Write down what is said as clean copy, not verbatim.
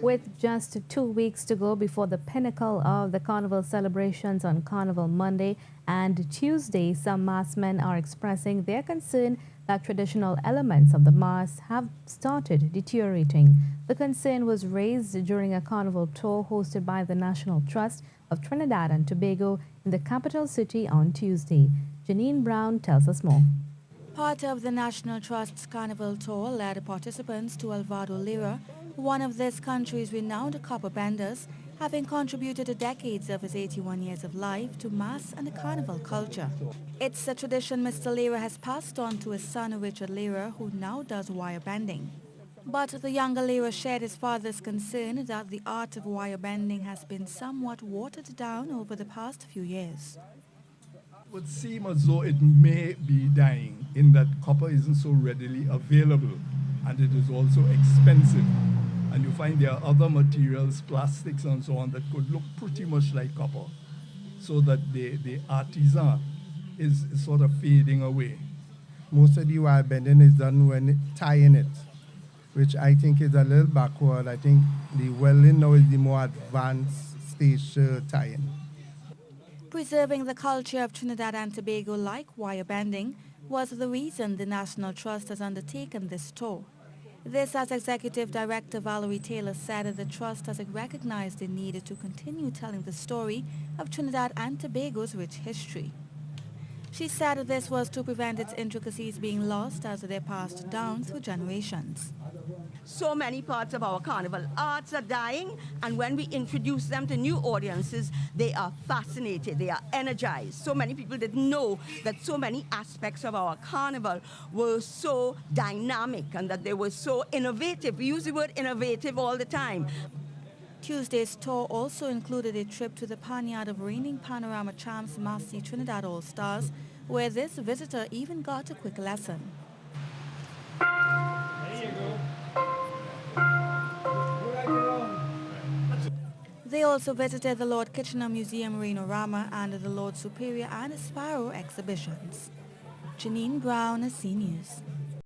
With just 2 weeks to go before the pinnacle of the Carnival celebrations on Carnival Monday and Tuesday, some mass men are expressing their concern that traditional elements of the mass have started deteriorating. The concern was raised during a carnival tour hosted by the National Trust of Trinidad and Tobago in the capital city on Tuesday. Janine Brown tells us more. Part of the National Trust's Carnival tour led participants to ALVALDO, LERA, one of this country's renowned copper benders, having contributed decades of his 81 years of life to mass and carnival culture. It's a tradition Mr. LERA has passed on to his son Richard LERA, who now does wire bending. But the younger LERA shared his father's concern that the art of wire bending has been somewhat watered down over the past few years. It would seem as though it may be dying in that copper isn't so readily available and it is also expensive. And you find there are other materials, plastics and so on, that could look pretty much like copper, so that the artisan is sort of fading away. Most of the wire bending is done when tying it, which I think is a little backward. I think the welding now is the more advanced stage tying. Preserving the culture of Trinidad and Tobago like wire bending was the reason the National Trust has undertaken this tour. This, as Executive Director Valerie Taylor said, the Trust has recognized the need to continue telling the story of Trinidad and Tobago's rich history. She said this was to prevent its intricacies being lost as they're passed down through generations. So many parts of our carnival arts are dying, and when we introduce them to new audiences, they are fascinated, they are energized. So many people didn't know that so many aspects of our carnival were so dynamic and that they were so innovative. We use the word innovative all the time. Tuesday's tour also included a trip to the Panyard of reigning panorama champs Massey Trinidad All-Stars, where this visitor even got a quick lesson. They also visited the Lord Kitchener Museum Rainorama and the Lord Superior and Sparrow exhibitions. Janine Brown, C News.